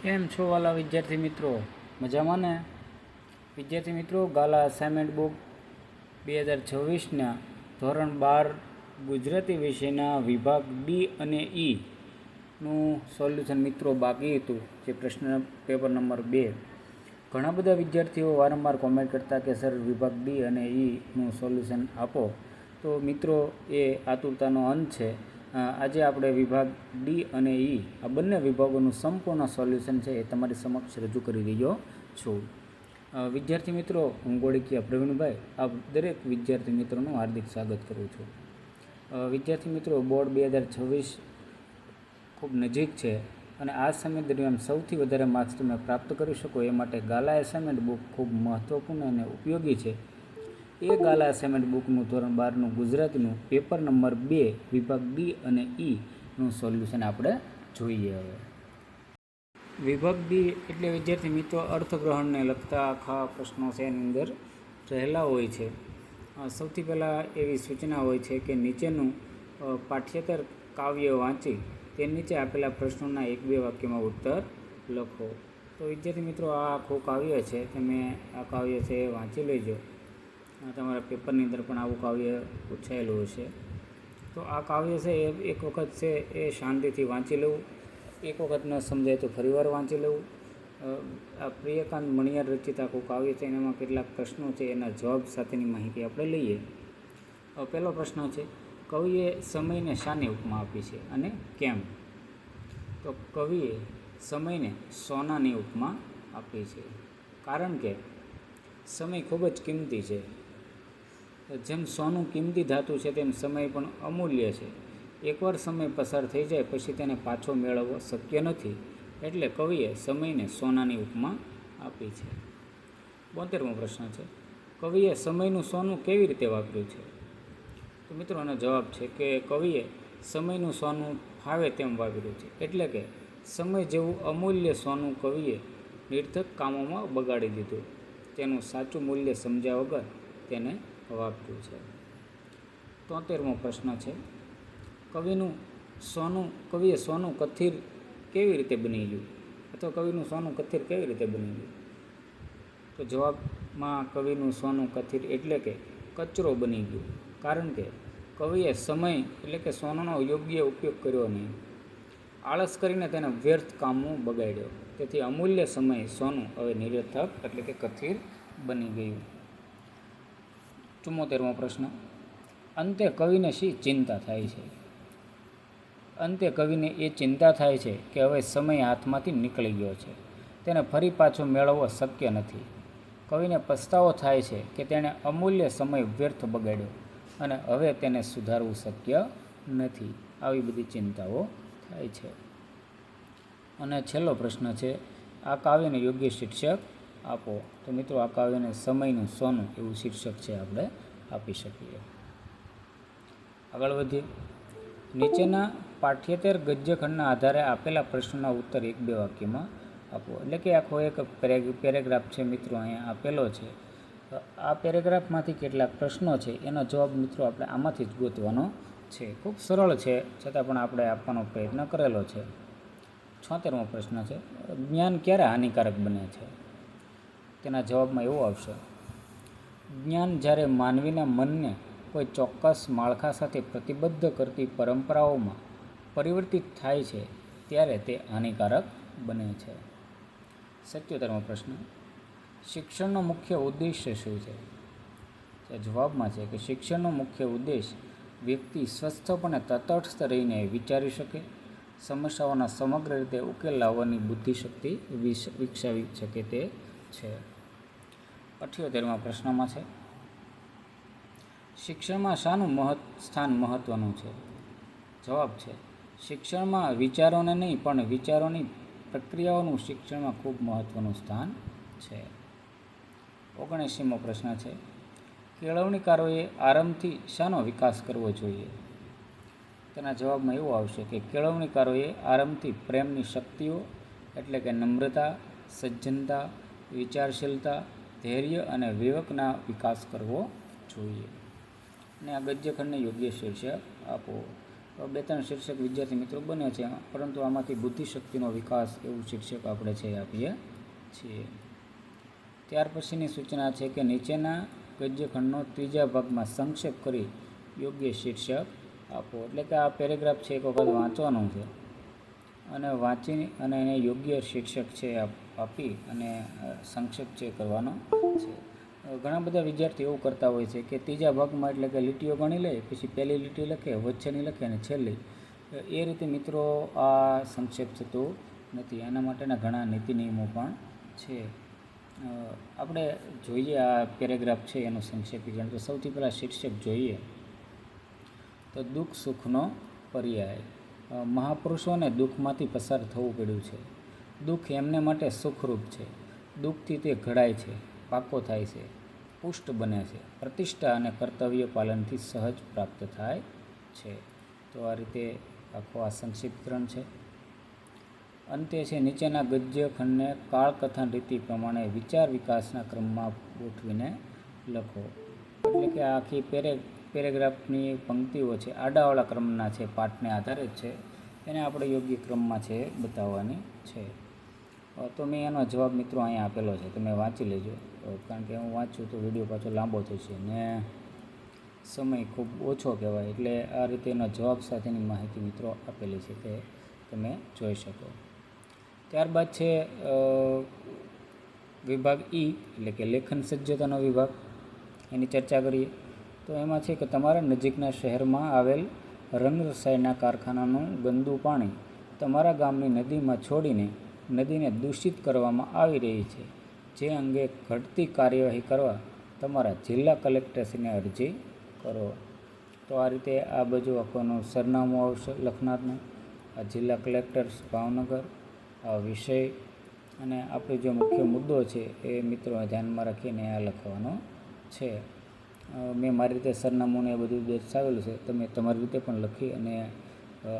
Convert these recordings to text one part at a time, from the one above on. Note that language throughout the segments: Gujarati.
કેમ છો વાલા વિદ્યાર્થી મિત્રો? મજામાં ને? વિદ્યાર્થી મિત્રો, ગાલા અસાઇનમેન્ટ બુક 2026ના ધોરણ 12 ગુજરાતી વિષયના વિભાગ ડી અને ઈનું સોલ્યુશન મિત્રો બાકી હતું, જે પ્રશ્ન પેપર નંબર 2. ઘણા બધા વિદ્યાર્થીઓ વારંવાર કોમેન્ટ કરતા કે સર વિભાગ ડી અને ઈનું સોલ્યુશન આપો. તો મિત્રો, એ આતુરતાનો અંત છે. આજે આપણે વિભાગ ડી અને ઈ આ બંને વિભાગોનું સંપૂર્ણ સોલ્યુશન છે એ તમારી સમક્ષ રજૂ કરી રહ્યો છું. વિદ્યાર્થી મિત્રો, હું ગોળકિયા પ્રવીણભાઈ આપ દરેક વિદ્યાર્થી મિત્રોનું હાર્દિક સ્વાગત કરું છું. વિદ્યાર્થી મિત્રો, બોર્ડ 2026 ખૂબ નજીક છે અને આ સમય દરમિયાન સૌથી વધારે માર્ક્સ તમે પ્રાપ્ત કરી શકો એ માટે ગાલા એસાઇનમેન્ટ બુક ખૂબ મહત્ત્વપૂર્ણ અને ઉપયોગી છે. એ ગાલા એસાઇનમેન્ટ બુકનું ધોરણ 12નું ગુજરાતીનું પેપર નંબર 2 વિભાગ ડી અને ઈનું સોલ્યુશન આપણે જોઈએ. હવે વિભાગ ડી એટલે વિદ્યાર્થી મિત્રો અર્થગ્રહણને લગતા આખા પ્રશ્નો છે એની અંદર રહેલા હોય છે. સૌથી પહેલાં એવી સૂચના હોય છે કે નીચેનું પાઠ્યેતર કાવ્ય વાંચી તે નીચે આપેલા પ્રશ્નોના 1-2 વાક્યમાં ઉત્તર લખો. તો વિદ્યાર્થી મિત્રો, આ આખું કાવ્ય છે, તમે આ કાવ્ય છે એ વાંચી લેજો. તમારા પેપરની અંદર પણ આવું કાવ્ય પૂછાયેલું હશે. તો આ કાવ્ય છે એ એક વખત છે એ શાંતિથી વાંચી લેવું. એક વખત ન સમજાય તો ફરીવાર વાંચી લેવું. આ પ્રિયકાંત મણિયાર રચિત આખું કાવ્ય છે, એમાં કેટલાક પ્રશ્નો છે એના જવાબ સાથેની માહિતી આપણે લઈએ. પહેલો પ્રશ્ન છે, કવિએ સમયને શાની ઉપમા આપી છે અને કેમ? તો કવિએ સમયને સોનાની ઉપમા આપી છે, કારણ કે સમય ખૂબ જ કિંમતી છે. જેમ સોનું કિંમતી ધાતુ છે તેમ સમય પણ અમૂલ્ય છે. એકવાર સમય પસાર થઈ જાય પછી તેને પાછો મેળવવો શક્ય નથી, એટલે કવિએ સમયને સોનાની ઉપમા આપી છે. 72મો પ્રશ્ન છે, કવિએ સમયનું સોનું કેવી રીતે વાપર્યું છે? તો મિત્રો, આનો જવાબ છે કે કવિએ સમયનું સોનું ફાવે તેમ વાપર્યું છે, એટલે કે સમય જેવું અમૂલ્ય સોનું કવિએ નિર્થક કામોમાં બગાડી દીધું. તેનું સાચું મૂલ્ય સમજ્યા વગર તેને વાપર્યું છે. 73મો પ્રશ્ન છે, કવિએ સોનું કથિર કેવી રીતે બની ગયું? અથવા કવિનું સોનું કથિર કેવી રીતે બની ગયું? તો જવાબમાં કવિનું સોનું કથિર એટલે કે કચરો બની ગયું, કારણ કે કવિએ સમય એટલે કે સોનાનો યોગ્ય ઉપયોગ કર્યો નહીં. આળસ કરીને તેને વ્યર્થ કામમાં બગાડ્યો. તેથી અમૂલ્ય સમય સોનું હવે નિરર્થક એટલે કે કથિર બની ગયું. 74મો પ્રશ્ન, અંતે કવિને શી ચિંતા થાય છે? અંતે કવિને એ ચિંતા થાય છે કે હવે સમય હાથમાંથી નીકળી ગયો છે, તેને ફરી પાછો મેળવવો શક્ય નથી. કવિને પસ્તાવો થાય છે કે તેણે અમૂલ્ય સમય વ્યર્થ બગાડ્યો અને હવે તેને સુધારવું શક્ય નથી. આવી બધી ચિંતાઓ થાય છે. અને છેલ્લો પ્રશ્ન છે, આ કાવ્યને યોગ્ય શીર્ષક આપો. તો મિત્રો, આ કાવ્યને સમયનું સોનું એવું શીર્ષક છે આપણે આપી શકીએ. આગળ વધીએ. નીચેના પાઠ્યેતર ગદ્યખંડના આધારે આપેલા પ્રશ્નોના ઉત્તર 1-2 વાક્યમાં આપો. એટલે કે આખો એક પેરેગ્રાફ છે મિત્રો અહીંયા આપેલો છે. આ પેરેગ્રાફમાંથી કેટલાક પ્રશ્નો છે એનો જવાબ મિત્રો આપણે આમાંથી જ ગોતવાનો છે. ખૂબ સરળ છે, છતાં પણ આપણે આપવાનો પ્રયત્ન કરેલો છે. 76મો પ્રશ્ન છે, જ્ઞાન ક્યારે હાનિકારક બને છે? તેના જવાબમાં એવું આવશે, જ્ઞાન જ્યારે માનવીના મનને કોઈ ચોક્કસ માળખા સાથે પ્રતિબદ્ધ કરતી પરંપરાઓમાં પરિવર્તિત થાય છે ત્યારે તે હાનિકારક બને છે. 77મો પ્રશ્ન, શિક્ષણનો મુખ્ય ઉદ્દેશ્ય શું છે? જવાબમાં છે કે શિક્ષણનો મુખ્ય ઉદ્દેશ વ્યક્તિ સ્વસ્થપણે તટસ્થ રહીને વિચારી શકે, સમસ્યાઓના સમગ્ર રીતે ઉકેલ લાવવાની બુદ્ધિશક્તિ વિકસાવી શકે તે છે. 78મા પ્રશ્નમાં છે, શિક્ષણમાં શાનું સ્થાન મહત્ત્વનું છે? જવાબ છે, શિક્ષણમાં વિચારોને નહીં પણ વિચારોની પ્રક્રિયાઓનું શિક્ષણમાં ખૂબ મહત્ત્વનું સ્થાન છે. 79મો પ્રશ્ન છે, કેળવણીકારોએ આરંભથી શાનો વિકાસ કરવો જોઈએ? તેના જવાબમાં એવું આવશે કે કેળવણીકારોએ આરંભથી પ્રેમની શક્તિઓ એટલે કે નમ્રતા, સજ્જનતા, વિચારશીલતા, ધૈર્ય અને વિવેકના વિકાસ કરવો જોઈએ. અને આ ગદ્યખંડને યોગ્ય શીર્ષક આપો. 2-3 શીર્ષક વિદ્યાર્થી મિત્રો બને છે, પરંતુ આમાંથી બુદ્ધિશક્તિનો વિકાસ એવું શીર્ષક આપણે છે આપીએ છીએ. ત્યાર પછીની સૂચના છે કે નીચેના ગદ્યખંડનો ત્રીજા ભાગમાં સંક્ષેપ કરી યોગ્ય શીર્ષક આપો. એટલે કે આ પેરેગ્રાફ છે એક વખત વાંચવાનું છે અને વાંચી અને એને યોગ્ય શીર્ષક છે આપી અને સંક્ષેપ છે કરવાનો છે. ઘણા બધા વિદ્યાર્થીઓ એવું કરતા હોય છે કે ત્રીજા ભાગમાં એટલે કે લીટીઓ ગણી લે, પછી પહેલી લીટી લખે, વચ્ચેની લખે અને છેલ્લી. એ રીતે મિત્રો આ સંક્ષેપ થતું નથી. એના માટેના ઘણા નીતિ નિયમો પણ છે. આપણે જોઈએ આ પેરેગ્રાફ છે એનું સંક્ષેપીકરણ. તો સૌથી પહેલાં શીર્ષક જોઈએ તો દુઃખ સુખનો પર્યાય. મહાપુરુષોને દુઃખમાંથી પસાર થવું પડ્યું છે. દુઃખ એમને માટે સુખરૂપ છે. દુઃખથી તે ઘડાય છે, પાકો થાય છે, પુષ્ટ બને છે, પ્રતિષ્ઠા અને કર્તવ્ય પાલનથી સહજ પ્રાપ્ત થાય છે. તો આ રીતે આખો આ સંક્ષિપ્તકરણ છે. અંતે છે નીચેના ગદ્યખંડને કાળકથન રીતિ પ્રમાણે વિચાર વિકાસના ક્રમમાં ગોઠવીને લખો. એટલે કે આખી પેરેગ્રાફની પંક્તિઓ છે આડાવાળા ક્રમના છે, પાઠને આધારે જ છે, એને આપણે યોગ્ય ક્રમમાં છે બતાવવાની છે. તો મેં એનો જવાબ મિત્રો અહીંયા આપેલો છે, તમે વાંચી લેજો. કારણ કે હું વાંચું તો વિડીયો પાછો લાંબો થશે ને સમય ખૂબ ઓછો કહેવાય. એટલે આ રીતે એનો જવાબ સાથેની માહિતી મિત્રો આપેલી છે તે તમે જોઈ શકો. ત્યારબાદ છે વિભાગ ઈ એટલે કે લેખન સજ્જતાનો વિભાગ, એની ચર્ચા કરીએ. તો એમાં છે કે તમારા નજીકના શહેરમાં આવેલ રંગરસાયણના કારખાનાનું ગંદુ પાણી તમારા ગામની નદીમાં છોડીને નદીને દૂષિત કરવામાં આવી રહી છે, જે અંગે ઘટતી કાર્યવાહી કરવા તમારા જિલ્લા કલેક્ટરશ્રીને અરજી કરો. તો આ રીતે આ બાજુ આખોનું સરનામું આવશે લખનારનું, આ જિલ્લા કલેક્ટર ભાવનગર, આ વિષય અને આપણો જે મુખ્ય મુદ્દો છે એ મિત્રો ધ્યાનમાં રાખીને આ લખવાનો છે. મેં મારી રીતે સરનામું એ બધું દર્શાવેલું છે, તમે તમારી રીતે પણ લખી અને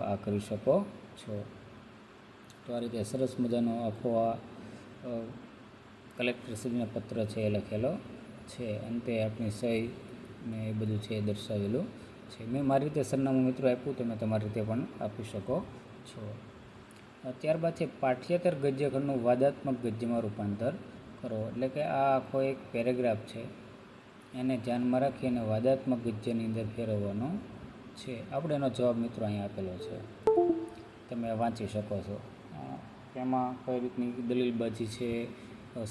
આ કરી શકો છો. તો આ રીતે સરસ મજાનો આખો આ કલેક્ટરશ્રીનો પત્ર છે એ લખેલો છે. અંતે આપણી સહી ને એ બધું છે એ દર્શાવેલું છે. મેં મારી રીતે સરનામું મિત્રો આપ્યું, તમે તમારી રીતે પણ આપી શકો છો. ત્યારબાદ છે પાઠ્યેતર ગદ્યખંડનું વાદાત્મક ગદ્યમાં રૂપાંતર કરો. એટલે કે આ આખો એક પેરેગ્રાફ છે, એને ધ્યાનમાં રાખી અને વાદાત્મક ગદ્યની અંદર ફેરવવાનો છે. આપણે એનો જવાબ મિત્રો અહીંયા આપેલો છે, તમે વાંચી શકો છો. તેમાં કઈ રીતની દલીલબાજી છે,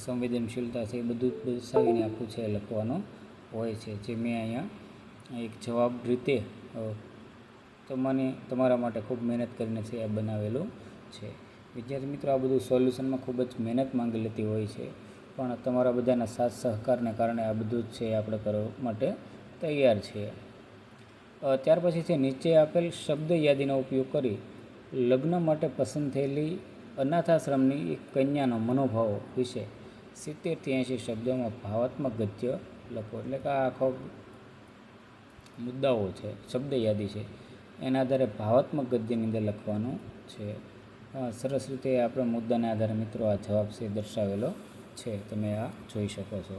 સંવેદનશીલતા છે, એ બધું દર્શાવીને આખું છે લખવાનું હોય છે, જે મેં અહીંયા એક જવાબ રીતે તમારા માટે ખૂબ મહેનત કરીને છે એ બનાવેલું છે. વિદ્યાર્થી મિત્રો, આ બધું સોલ્યુશનમાં ખૂબ જ મહેનત માંગી લેતી હોય છે, પણ તમારા બધાના સાથ સહકારને કારણે આ બધું જ છે આપણે કરવા માટે તૈયાર છીએ. ત્યાર પછી છે નીચે આપેલ શબ્દ યાદીનો ઉપયોગ કરી લગ્ન માટે પસંદ થયેલી અનાથાશ્રમની એક કન્યાનો મનોભાવો વિશે 70થી 80 શબ્દોમાં ભાવાત્મક ગદ્ય લખો. એટલે કે આ આખો મુદ્દાઓ છે, શબ્દ યાદી છે, એના આધારે ભાવાત્મક ગદ્યની અંદર લખવાનું છે. સરસ રીતે આપણે મુદ્દાને આધારે મિત્રો આ જવાબ છે દર્શાવેલો છે, તમે આ જોઈ શકો છો.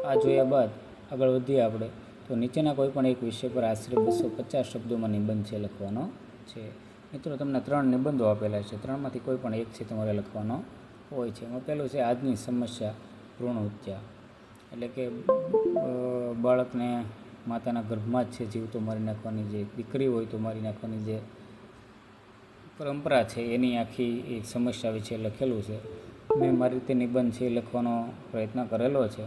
આ જોયા બાદ આગળ વધીએ આપણે. તો નીચેના કોઈ પણ એક વિષય પર આશરે 250 શબ્દોમાં નિબંધ છે લખવાનો છે. મિત્રો તમને 3 નિબંધો આપેલા છે, 3માંથી કોઈ પણ એક છે તમારે લખવાનો હોય છે. એમાં પહેલું છે આજની સમસ્યા ભ્રૂણ હત્યા. એટલે કે બાળકને માતાના ગર્ભમાં જ છે જીવતો મારી નાખવાની, જે દીકરી હોય તો મારી નાખવાની જે પરંપરા છે એની આખી એક સમસ્યા વિશે લખેલું છે. મેં મારી રીતે નિબંધ છે લખવાનો પ્રયત્ન કરેલો છે.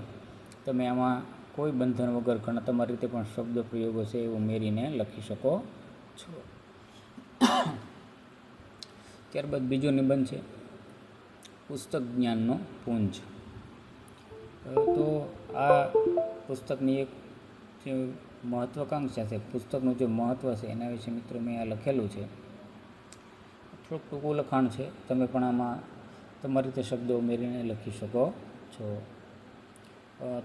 તમે આમાં કોઈ બંધન વગર ઘણા તમારી રીતે પણ શબ્દ પ્રયોગો છે એ ઉમેરીને લખી શકો છો. ત્યારબાદ બીજો નિબંધ છે પુસ્તક જ્ઞાનનો પુંજ. તો આ પુસ્તકની એક જે મહત્વાકાંક્ષા છે, પુસ્તકનું જે મહત્ત્વ છે એના વિશે મિત્રો મેં આ લખેલું છે. થોડુંક ટૂંકું લખાણ છે, તમે પણ આમાં તમારી રીતે શબ્દો ઉમેરીને લખી શકો છો.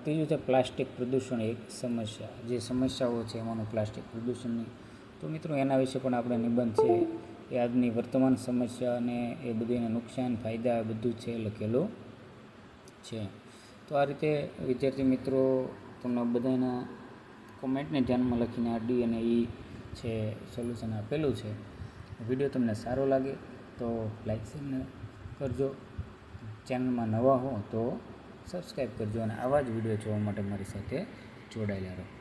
ત્રીજું છે પ્લાસ્ટિક પ્રદૂષણ એક સમસ્યા. જે સમસ્યાઓ છે એમાંનું પ્લાસ્ટિક પ્રદૂષણની, તો મિત્રો એના વિશે પણ આપણે નિબંધ છે એ આજની વર્તમાન સમસ્યા અને એ બધીને નુકસાન ફાયદા બધું છે લખેલું છે. તો આ રીતે વિદ્યાર્થી મિત્રો તમને બધાના કોમેન્ટને ધ્યાનમાં લખીને આ ડી અને ઈ છે સોલ્યુશન આપેલું છે. વિડીયો તમને સારો લાગે તો લાઈક શેર કરજો. ચેનલમાં નવા હો તો સબસ્ક્રાઈબ કરજો અને આવા જ વિડીયો જોવા માટે મારી સાથે જોડાયેલા રહો.